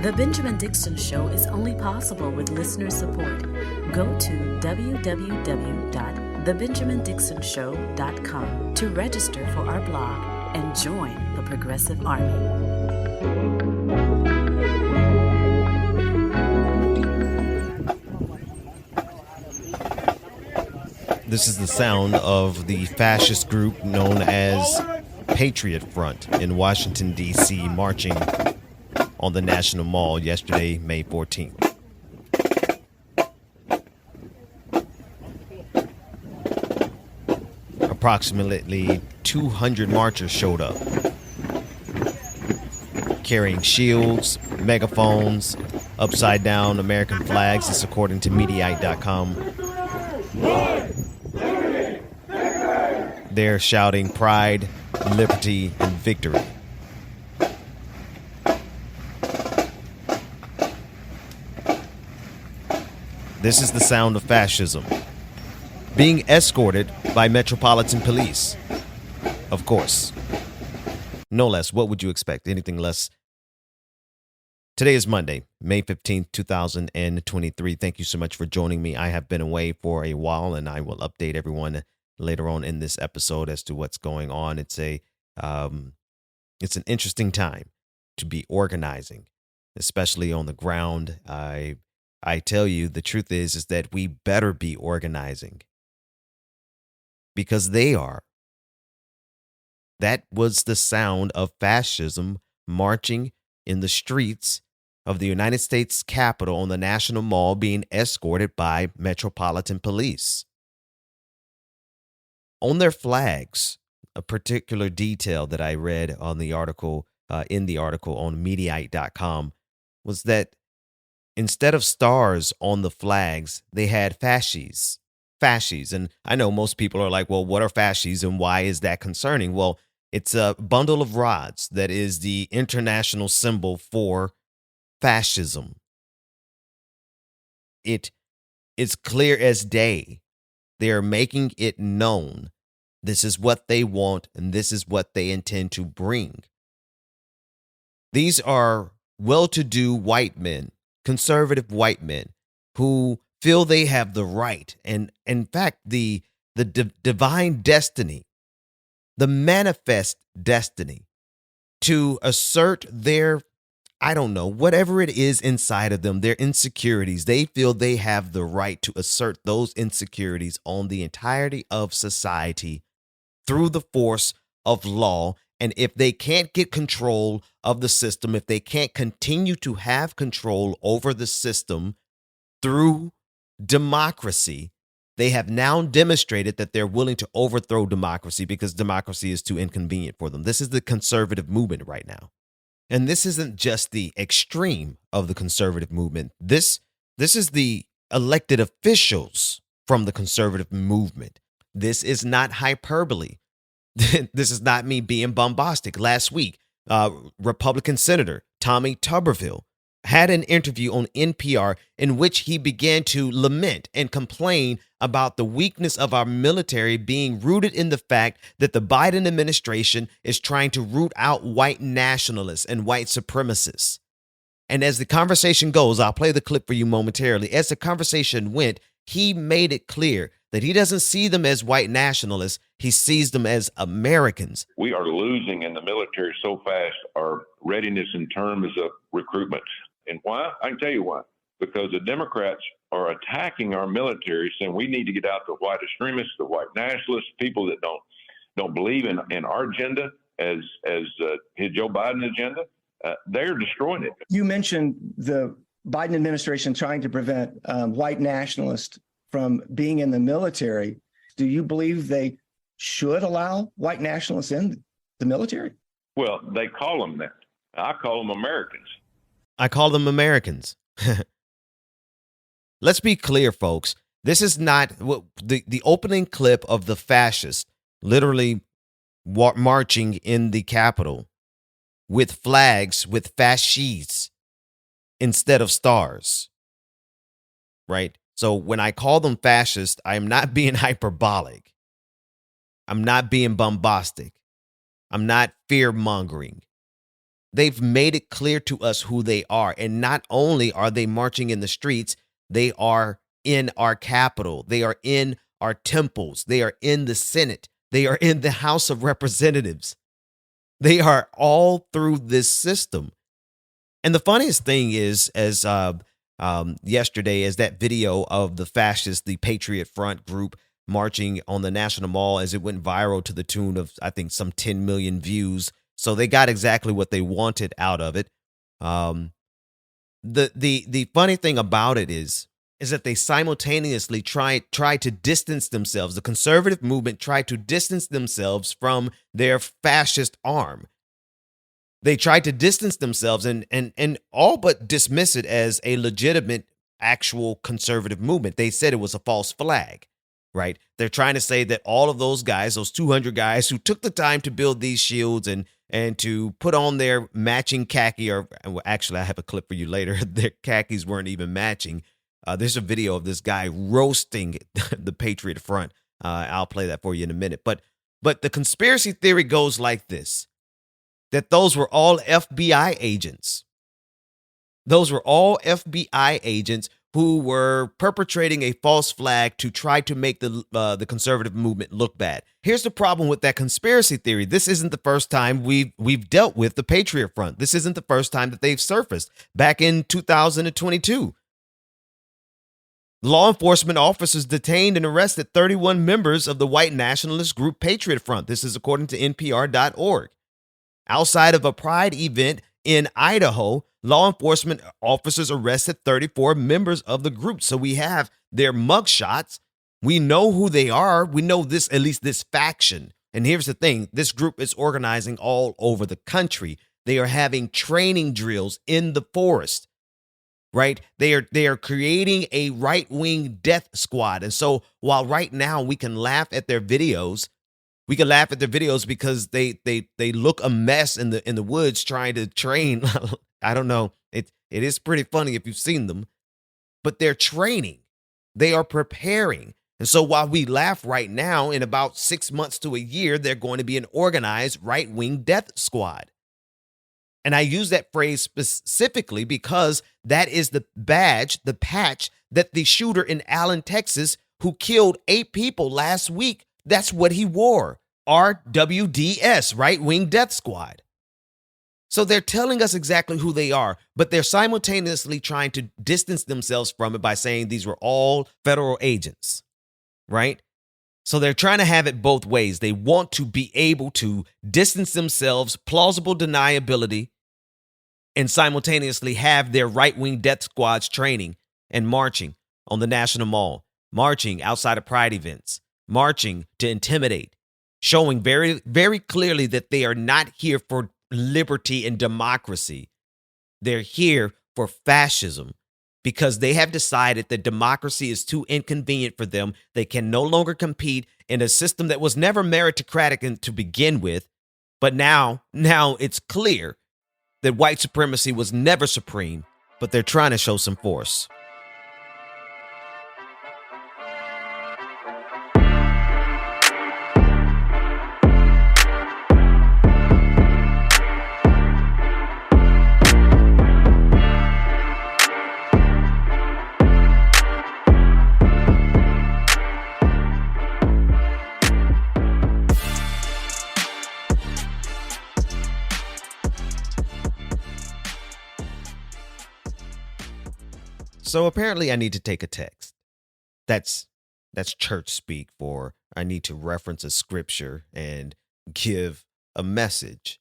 The Benjamin Dixon Show is only possible with listener support. Go to www.thebenjamindixonshow.com to register for our blog and join the Progressive Army. This is the sound of the fascist group known as Patriot Front in Washington, D.C., marching on the National Mall yesterday, May 14th. Approximately 200 marchers showed up, carrying shields, megaphones, upside-down American flags. This according to Mediaite.com. They're shouting pride, liberty, and victory. This is the sound of fascism. Being escorted by Metropolitan Police. Of course. No less. What would you expect? Anything less? Today is Monday, May 15th, 2023. Thank you so much for joining me. I have been away for a while, and I will update everyone later on in this episode as to what's going on. It's an interesting time to be organizing, especially on the ground. I tell you, the truth is that we better be organizing because they are. That was the sound of fascism marching in the streets of the United States Capitol on the National Mall, being escorted by Metropolitan Police. On their flags, a particular detail that I read on the article, in the article on Mediaite.com, was that instead of stars on the flags, they had fascists. Fascists. And I know most people are like, well, what are fascists and why is that concerning? Well, it's a bundle of rods that is the international symbol for fascism. It is clear as day. They are making it known. This is what they want, and this is what they intend to bring. These are well-to-do white men, conservative white men, who feel they have the right, and in fact, the divine destiny, the manifest destiny, to assert their, I don't know, whatever it is inside of them, their insecurities. They feel they have the right to assert those insecurities on the entirety of society through the force of law. And if they can't get control of the system, if they can't continue to have control over the system through democracy, they have now demonstrated that they're willing to overthrow democracy because democracy is too inconvenient for them. This is the conservative movement right now. And this isn't just the extreme of the conservative movement. This is the elected officials from the conservative movement. This is not hyperbole. This is not me being bombastic. Last week, Republican Senator Tommy Tuberville had an interview on NPR in which he began to lament and complain about the weakness of our military being rooted in the fact that the Biden administration is trying to root out white nationalists and white supremacists. And as the conversation goes, I'll play the clip for you momentarily. As the conversation went, he made it clear that he doesn't see them as white nationalists. He sees them as Americans. We are losing in the military so fast, our readiness in terms of recruitment. And why? I can tell you why. Because the Democrats are attacking our military, saying we need to get out the white extremists, the white nationalists, people that don't believe in our agenda as his Joe Biden agenda. They're destroying it. You mentioned the Biden administration trying to prevent white nationalists from being in the military. Do you believe they should allow white nationalists in the military? Well, they call them that. I call them Americans. I call them Americans. Let's be clear, folks. This is not the opening clip of the fascists literally marching in the Capitol with flags with fascists instead of stars, right? So when I call them fascist, I am not being hyperbolic. I'm not being bombastic. I'm not fear-mongering. They've made it clear to us who they are. And not only are they marching in the streets, they are in our Capitol. They are in our temples. They are in the Senate. They are in the House of Representatives. They are all through this system. And the funniest thing is, as yesterday, is that video of the Fascists, the Patriot Front group, marching on the National Mall as it went viral to the tune of, I think, some 10 million views. So they got exactly what they wanted out of it. The funny thing about it is that they simultaneously try to distance themselves. The conservative movement tried to distance themselves from their fascist arm. They tried to distance themselves and all but dismiss it as a legitimate, actual conservative movement. They said it was a false flag, right? They're trying to say that all of those guys, those 200 guys who took the time to build these shields and to put on their matching khaki, or well, actually, I have a clip for you later. Their khakis weren't even matching. There's a video of this guy roasting the Patriot Front. I'll play that for you in a minute. But the conspiracy theory goes like this: that those were all FBI agents. Those were all FBI agents who were perpetrating a false flag to try to make the conservative movement look bad. Here's the problem with that conspiracy theory. This isn't the first time we've dealt with the Patriot Front. This isn't the first time that they've surfaced. Back in 2022, law enforcement officers detained and arrested 31 members of the white nationalist group Patriot Front. This is according to NPR.org. Outside of a pride event in Idaho, law enforcement officers arrested 34 members of the group. So we have their mugshots. We know who they are. We know this, at least this faction. And here's the thing: this group is organizing all over the country. They are having training drills in the forest, right? They are creating a right-wing death squad. And so while right now we can laugh at their videos, because they look a mess in the woods trying to train. I don't know. It is pretty funny if you've seen them, but they're training. They are preparing. And so while we laugh right now, in about 6 months to a year, they're going to be an organized right-wing death squad. And I use that phrase specifically because that is the badge, the patch that the shooter in Allen, Texas, who killed 8 people last week, that's what he wore. RWDS, Right Wing Death Squad. So they're telling us exactly who they are, but they're simultaneously trying to distance themselves from it by saying these were all federal agents, right? So they're trying to have it both ways. They want to be able to distance themselves, plausible deniability, and simultaneously have their right-wing death squads training and marching on the National Mall, marching outside of pride events, marching to intimidate, showing very, very clearly that they are not here for liberty and democracy. They're here for fascism because they have decided that democracy is too inconvenient for them. They can no longer compete in a system that was never meritocratic to begin with. But now it's clear that white supremacy was never supreme, but they're trying to show some force. So apparently I need to take a text. That's church speak for I need to reference a scripture and give a message.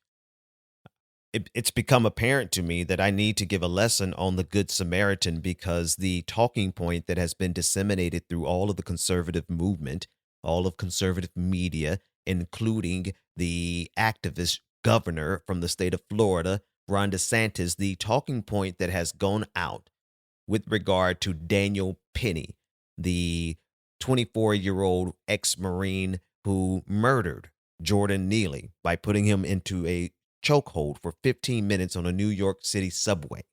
It's become apparent to me that I need to give a lesson on the Good Samaritan because the talking point that has been disseminated through all of the conservative movement, all of conservative media, including the activist governor from the state of Florida, Ron DeSantis, the talking point that has gone out with regard to Daniel Penny, the 24-year-old ex-Marine who murdered Jordan Neely by putting him into a chokehold for 15 minutes on a New York City subway.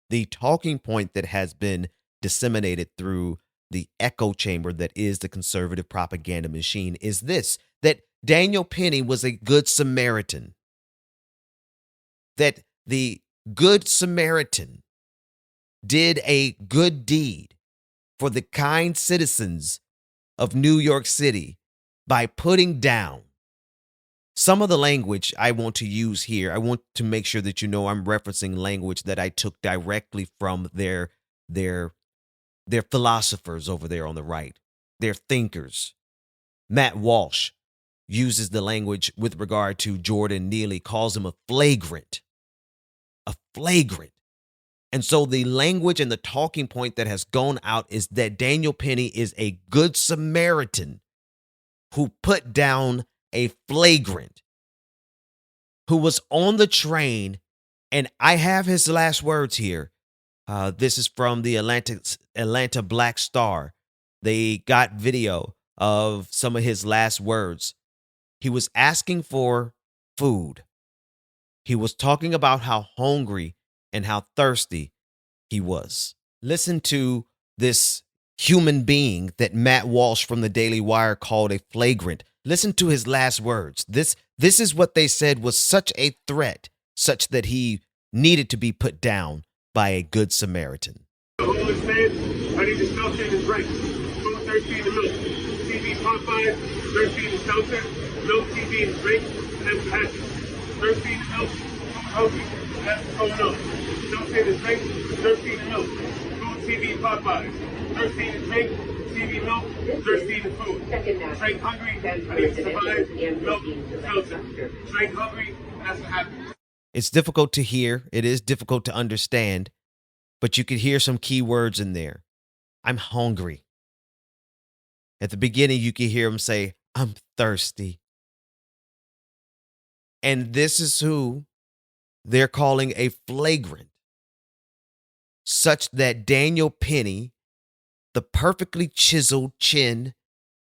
The talking point that has been disseminated through the echo chamber that is the conservative propaganda machine is this: that Daniel Penny was a good Samaritan. that the Good Samaritan did a good deed for the kind citizens of New York City by putting down some of the language I want to use here. I want to make sure that you know I'm referencing language that I took directly from their philosophers over there on the right, their thinkers. Matt Walsh uses the language with regard to Jordan Neely, calls him a flagrant. A flagrant. And so the language and the talking point that has gone out is that Daniel Penny is a good Samaritan who put down a flagrant, who was on the train. And I have his last words here. This is from the Atlanta Black Star. They got video of some of his last words. He was asking for food. He was talking about how hungry and how thirsty he was. Listen to this human being that Matt Walsh from the Daily Wire called a flagrant. Listen to his last words. This is what they said was such a threat, such that he needed to be put down by a good Samaritan. The homeless man, I need to shelter and drink. Food, thirsty, and milk. TV, Popeyes, thirsty and shelter. Milk, TV, and drink. And that's passion. Thirsty and milk. Hungry. That's what's going on. Shelter and drink. Thirsty and milk. Food, TV, Popeyes. Thirsty and drink. TV, milk. Thirsty and food. Drink hungry. I need to survive. Milk, shelter. Drink hungry. That's what happens. It's difficult to hear. It is difficult to understand. But you could hear some key words in there. I'm hungry. At the beginning, you could hear him say, I'm thirsty. And this is who they're calling a flagrant, such that Daniel Penny, the perfectly chiseled chin,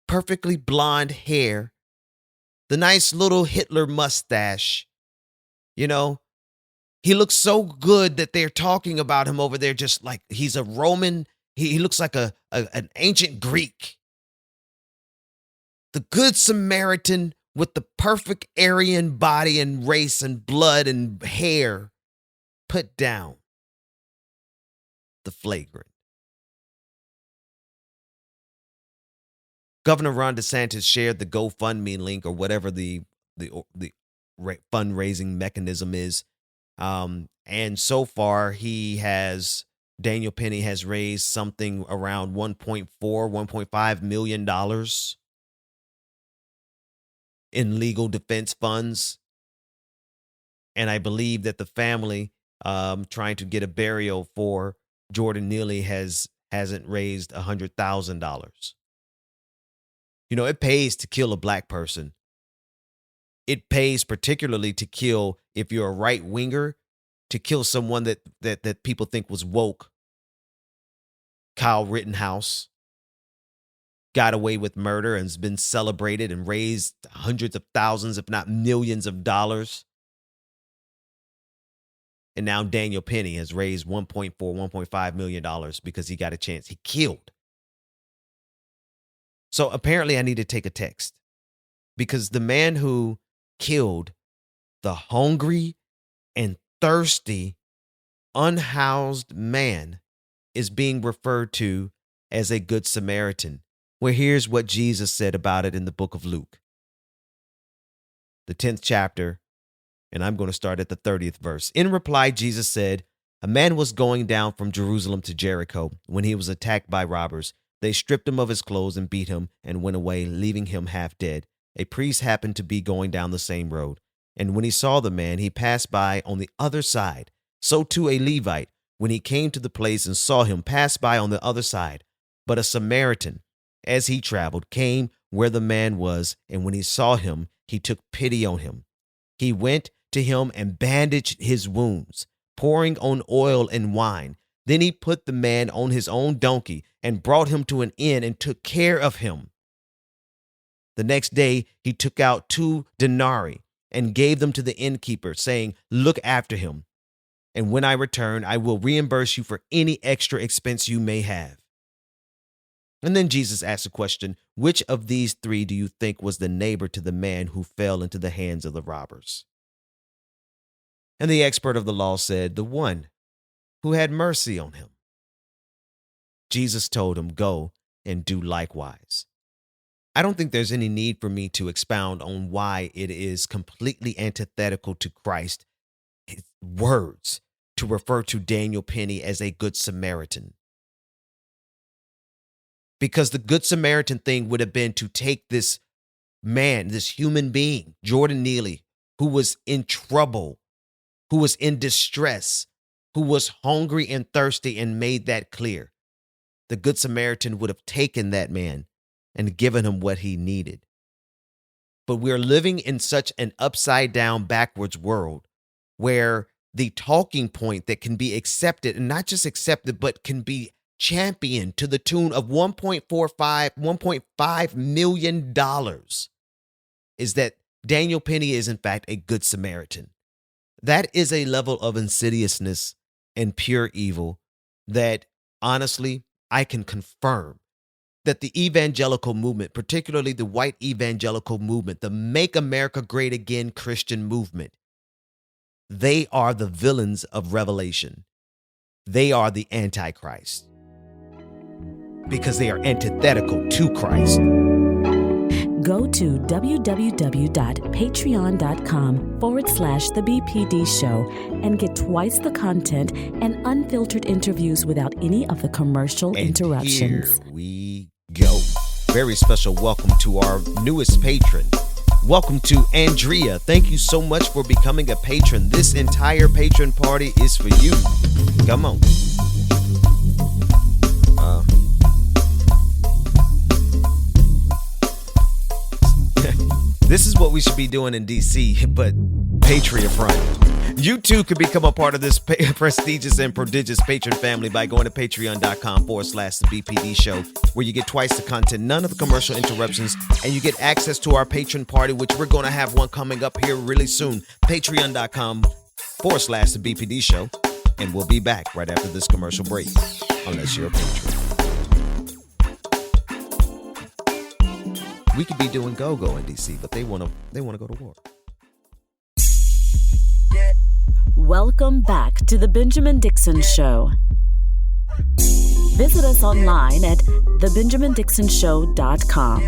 perfectly blonde hair, the nice little Hitler mustache, he looks so good that they're talking about him over there just like he's a Roman. He looks like an ancient Greek. The good Samaritan with the perfect Aryan body and race and blood and hair put down the flagrant. Governor Ron DeSantis shared the GoFundMe link or whatever the fundraising mechanism is. And so far Daniel Penny has raised something around $1.5 million in legal defense funds. And I believe that the family trying to get a burial for Jordan Neely hasn't raised $100,000. It pays to kill a black person. It pays particularly to kill, if you're a right winger, to kill someone that people think was woke. Kyle Rittenhouse got away with murder and has been celebrated and raised hundreds of thousands, if not millions of dollars. And now Daniel Penny has raised $1.5 million because he got a chance. He killed. So apparently I need to take a text because the man who killed the hungry and thirsty, unhoused man is being referred to as a good Samaritan. Well, here's what Jesus said about it in the book of Luke, the 10th chapter, and I'm going to start at the 30th verse. In reply, Jesus said, a man was going down from Jerusalem to Jericho when he was attacked by robbers. They stripped him of his clothes and beat him and went away, leaving him half dead. A priest happened to be going down the same road, and when he saw the man, he passed by on the other side. So too a Levite, when he came to the place and saw him, passed by on the other side. But a Samaritan, as he traveled, came where the man was, and when he saw him, he took pity on him. He went to him and bandaged his wounds, pouring on oil and wine. Then he put the man on his own donkey and brought him to an inn and took care of him. The next day, he took out 2 denarii and gave them to the innkeeper, saying, look after him. And when I return, I will reimburse you for any extra expense you may have. And then Jesus asked a question, which of these 3 do you think was the neighbor to the man who fell into the hands of the robbers? And the expert of the law said, the one who had mercy on him. Jesus told him, go and do likewise. I don't think there's any need for me to expound on why it is completely antithetical to Christ's words to refer to Daniel Penny as a good Samaritan. Because the good Samaritan thing would have been to take this man, this human being, Jordan Neely, who was in trouble, who was in distress, who was hungry and thirsty, and made that clear. The good Samaritan would have taken that man and given him what he needed. But we're living in such an upside down, backwards world where the talking point that can be accepted, and not just accepted, but can be championed to the tune of $1.5 million is that Daniel Penny is in fact a good Samaritan. That is a level of insidiousness and pure evil that honestly I can confirm that the evangelical movement, particularly the white evangelical movement, the Make America Great Again Christian movement, they are the villains of Revelation. They are the Antichrist because they are antithetical to Christ. Go to www.patreon.com/The BPD Show and get twice the content and unfiltered interviews without any of the commercial interruptions. Here we go. Very special welcome to our newest patron. Welcome to Andrea. Thank you so much for becoming a patron. This entire patron party is for you. Come on. This is what we should be doing in DC, but Patriot front. You too could become a part of this prestigious and prodigious patron family by going to patreon.com/The BPD Show, where you get twice the content, none of the commercial interruptions, and you get access to our patron party, which we're going to have one coming up here really soon. Patreon.com/The BPD Show, and we'll be back right after this commercial break, unless you're a patron. We could be doing go-go in DC, but they want to go to war. Welcome back to the Benjamin Dixon Show. Visit us online at thebenjamindixonshow.com.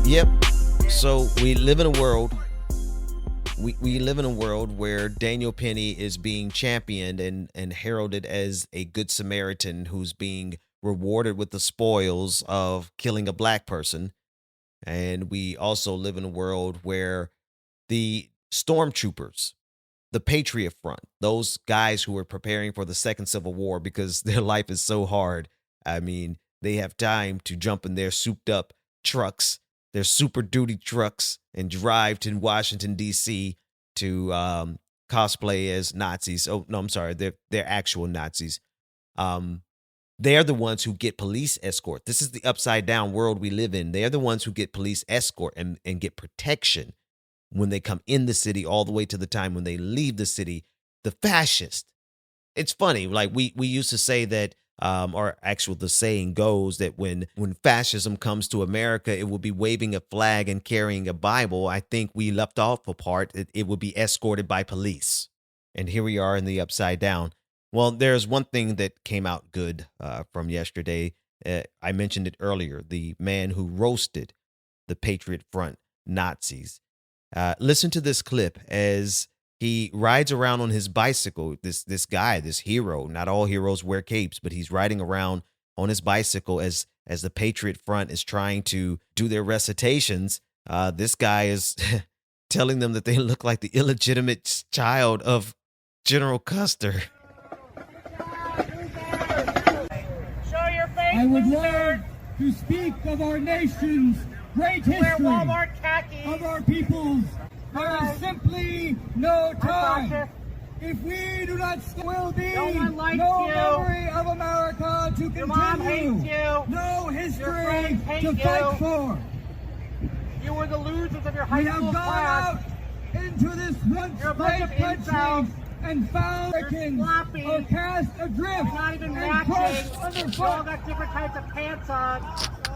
Yep. So we live in a world. We live in a world where Daniel Penny is being championed and heralded as a good Samaritan who's being rewarded with the spoils of killing a black person. And we also live in a world where the stormtroopers, the Patriot Front, those guys who are preparing for the Second Civil War because their life is so hard. I mean, they have time to jump in their souped up trucks, their Super Duty trucks, and drive to Washington, D.C. to cosplay as Nazis. Oh, no, I'm sorry. They're actual Nazis. They're the ones who get police escort. This is the upside down world we live in. They're the ones who get police escort and get protection when they come in the city all the way to the time when they leave the city. The fascists. It's funny. Like we used to say that, or actually the saying goes that when fascism comes to America, it will be waving a flag and carrying a Bible. I think we left off a part. It would be escorted by police. And here we are in the upside down. Well, there's one thing that came out good from yesterday. I mentioned it earlier. The man who roasted the Patriot Front Nazis. Listen to this clip as he rides around on his bicycle. This guy, this hero. Not all heroes wear capes, but he's riding around on his bicycle as the Patriot Front is trying to do their recitations. This guy is telling them that they look like the illegitimate child of General Custer. I would love to speak of our nation's great history, of our peoples. There is simply no time. If we do not, will be no memory of America to continue. No history to fight for. You were the losers of your high school class. We have gone out into this once great country and found Americans are cast adrift not even and crushed underfoot. all got different types of pants on.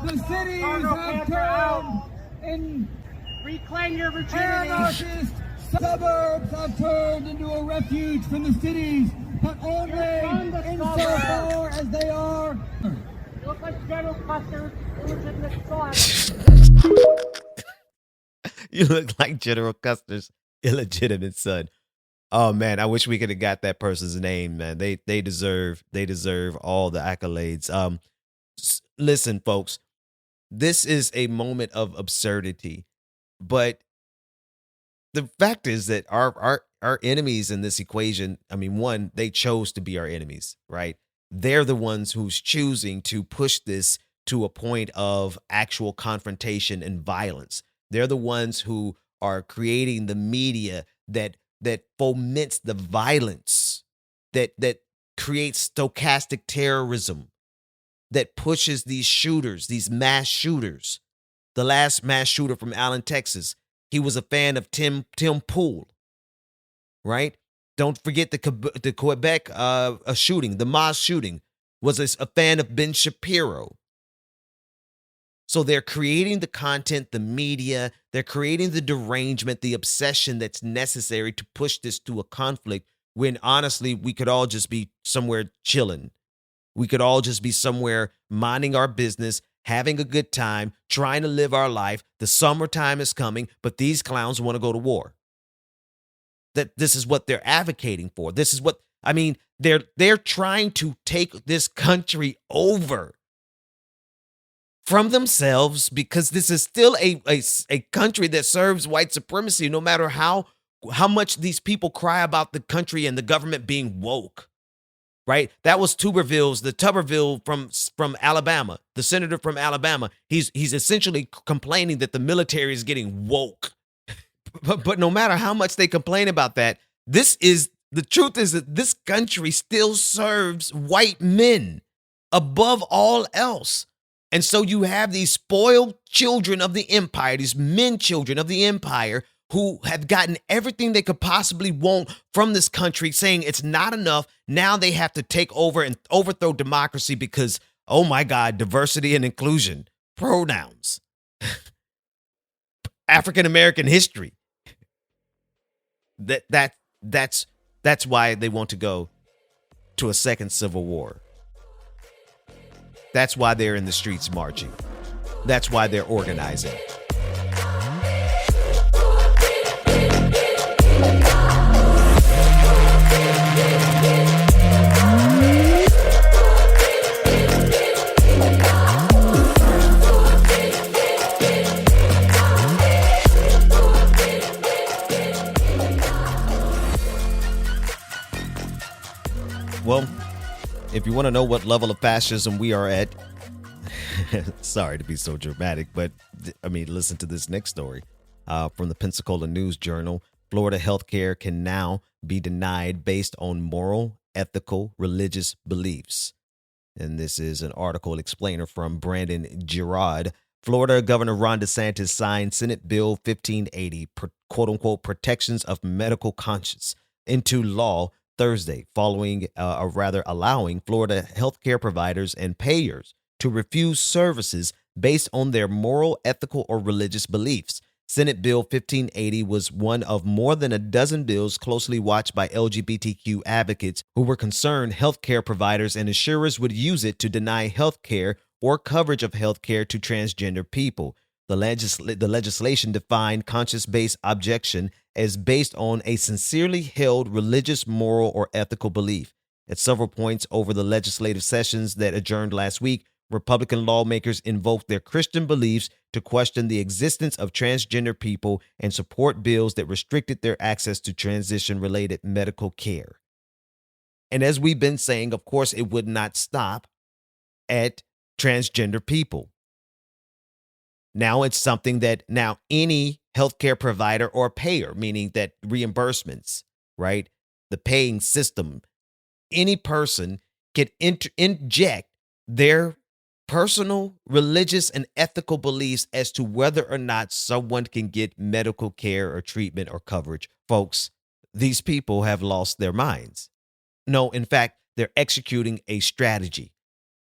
The cities Cargo have pants are turned in Reclaim your virginity. anarchist suburbs have turned into a refuge from the cities, but only insofar as they are. You look like General Custer's illegitimate son. You look like General Custer's illegitimate son. Oh man, I wish we could have got that person's name, man. They deserve all the accolades. Listen, folks, this is a moment of absurdity, but the fact is that our enemies in this equation, I mean, one, they chose to be our enemies, right? They're the ones who's choosing to push this to a point of actual confrontation and violence. They're the ones who are creating the media that foments the violence, that creates stochastic terrorism, that pushes these shooters, these mass shooters. The last mass shooter from Allen, Texas, he was a fan of Tim Pool, right? Don't forget the Quebec shooting, the mass shooting, was a fan of Ben Shapiro. So they're creating the content, the media, they're creating the derangement, the obsession that's necessary to push this to a conflict when honestly, we could all just be somewhere chilling. We could all just be somewhere minding our business, having a good time, trying to live our life. The summertime is coming, but these clowns want to go to war. That this is what they're advocating for. This is what, I mean, they're trying to take this country over from themselves because this is still a country that serves white supremacy, no matter how much these people cry about the country and the government being woke, right? That was Tuberville from Alabama, the senator from Alabama. He's essentially complaining that the military is getting woke. But no matter how much they complain about that, the truth is that this country still serves white men above all else. And so you have these spoiled children of the empire, these men children of the empire who have gotten everything they could possibly want from this country, saying it's not enough. Now they have to take over and overthrow democracy because, oh my God, diversity and inclusion, pronouns, African-American history. That's why they want to go to a second civil war. That's why they're in the streets marching. That's why they're organizing. Well, if you want to know what level of fascism we are at, sorry to be so dramatic, but I mean, listen to this next story from the Pensacola News Journal. Florida healthcare can now be denied based on moral, ethical, religious beliefs. And this is an article explainer from Brandon Girard. Florida Governor Ron DeSantis signed Senate Bill 1580, quote unquote, protections of medical conscience into law Thursday, allowing Florida healthcare providers and payers to refuse services based on their moral, ethical, or religious beliefs. Senate Bill 1580 was one of more than a dozen bills closely watched by LGBTQ advocates who were concerned healthcare providers and insurers would use it to deny healthcare or coverage of healthcare to transgender people. The legislation defined conscience-based objection as based on a sincerely held religious, moral, or ethical belief. At several points over the legislative sessions that adjourned last week, Republican lawmakers invoked their Christian beliefs to question the existence of transgender people and support bills that restricted their access to transition-related medical care. And as we've been saying, of course, it would not stop at transgender people. Now it's something that now any healthcare provider or payer, meaning that reimbursements, right? The paying system, any person can inject their personal, religious, and ethical beliefs as to whether or not someone can get medical care or treatment or coverage. Folks, these people have lost their minds. No, in fact, they're executing a strategy.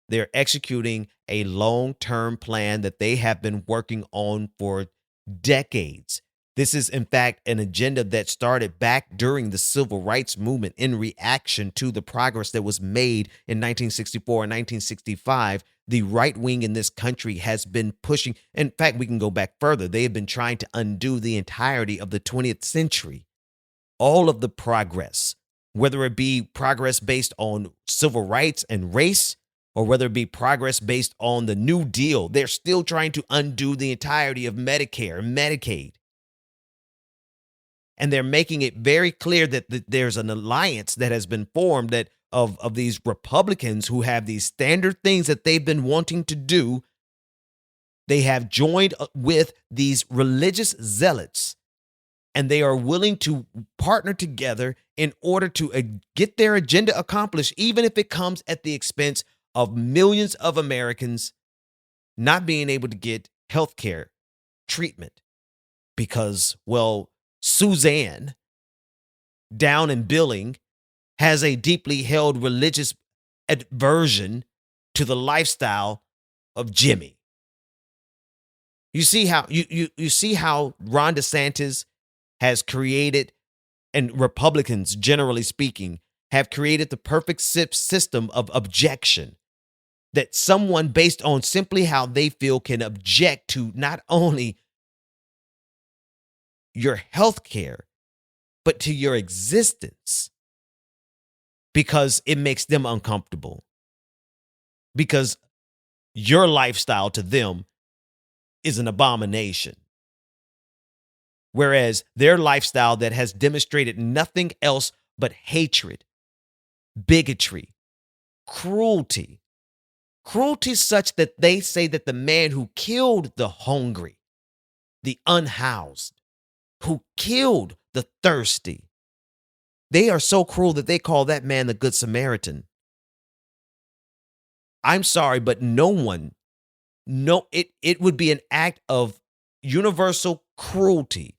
They're executing a long-term plan that they have been working on for decades. This is, in fact, an agenda that started back during the civil rights movement in reaction to the progress that was made in 1964 and 1965. The right wing in this country has been pushing. In fact, we can go back further. They have been trying to undo the entirety of the 20th century, all of the progress, whether it be progress based on civil rights and race, or whether it be progress based on the New Deal. They're still trying to undo the entirety of Medicare and Medicaid. And they're making it very clear that there's an alliance that has been formed that of these Republicans who have these standard things that they've been wanting to do. They have joined with these religious zealots, and they are willing to partner together in order to get their agenda accomplished, even if it comes at the expense of millions of Americans not being able to get health care treatment because, well, Suzanne down in Billing has a deeply held religious aversion to the lifestyle of Jimmy. You see how you see how Ron DeSantis has created, and Republicans, generally speaking, have created the perfect system of objection that someone based on simply how they feel can object to not only your health care, but to your existence because it makes them uncomfortable. Because your lifestyle to them is an abomination. Whereas their lifestyle that has demonstrated nothing else but hatred, bigotry, cruelty such that they say that the man who killed the hungry, the unhoused, who killed the thirsty, they are so cruel that they call that man the Good Samaritan. I'm sorry, but it would be an act of universal cruelty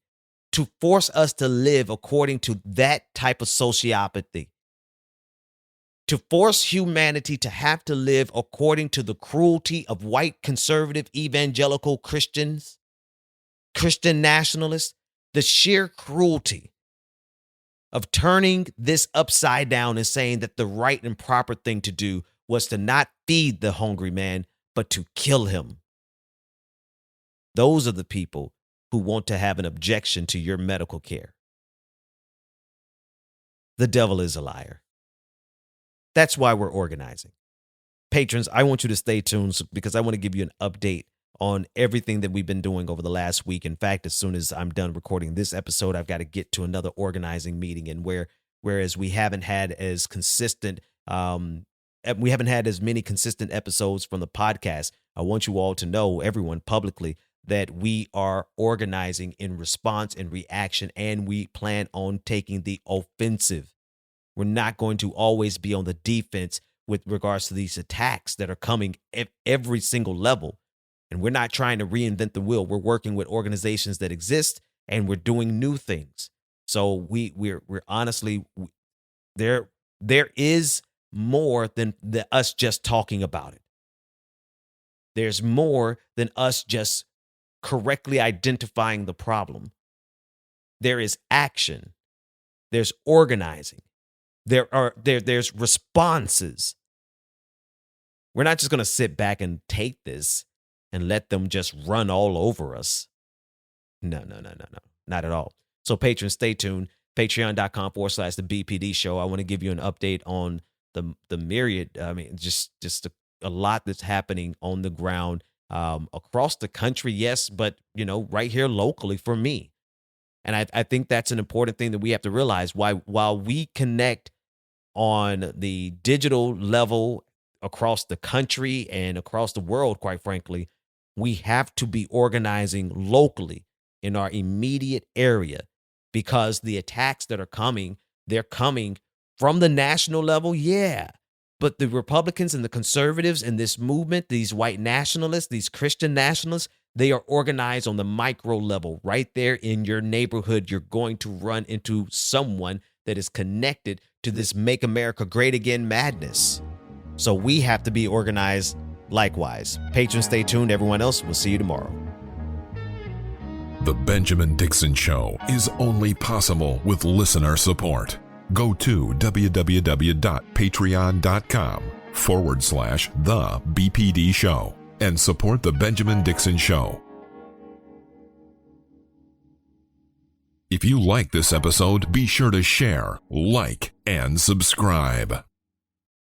to force us to live according to that type of sociopathy. To force humanity to have to live according to the cruelty of white conservative evangelical Christians, Christian nationalists, the sheer cruelty of turning this upside down and saying that the right and proper thing to do was to not feed the hungry man, but to kill him. Those are the people who want to have an objection to your medical care. The devil is a liar. That's why we're organizing. Patrons, I want you to stay tuned because I want to give you an update on everything that we've been doing over the last week. In fact, as soon as I'm done recording this episode, I've got to get to another organizing meeting. And whereas we haven't had as consistent, we haven't had as many consistent episodes from the podcast, I want you all to know, everyone publicly, that we are organizing in response and reaction, and we plan on taking the offensive. We're not going to always be on the defense with regards to these attacks that are coming at every single level. And we're not trying to reinvent the wheel. We're working with organizations that exist, and we're doing new things. So we're honestly, there is more than us just talking about it. There's more than us just correctly identifying the problem. There is action. There's organizing. There's responses. We're not just going to sit back and take this and let them just run all over us. No, not at all. So patrons, stay tuned. Patreon.com/the BPD show. I want to give you an update on the myriad. I mean, just a lot that's happening on the ground across the country. Yes, but right here locally for me. And I think that's an important thing that we have to realize. While we connect on the digital level across the country and across the world, quite frankly, we have to be organizing locally in our immediate area, because the attacks that are coming, they're coming from the national level, yeah. But the Republicans and the conservatives in this movement, these white nationalists, these Christian nationalists, They are organized on the micro level. Right there in your neighborhood, you're going to run into someone that is connected to this Make America Great Again madness. So we have to be organized likewise. Patrons, stay tuned. Everyone else, we'll see you tomorrow. The Benjamin Dixon Show is only possible with listener support. Go to www.patreon.com/The BPD Show and support The Benjamin Dixon Show. If you like this episode, be sure to share, like, and subscribe.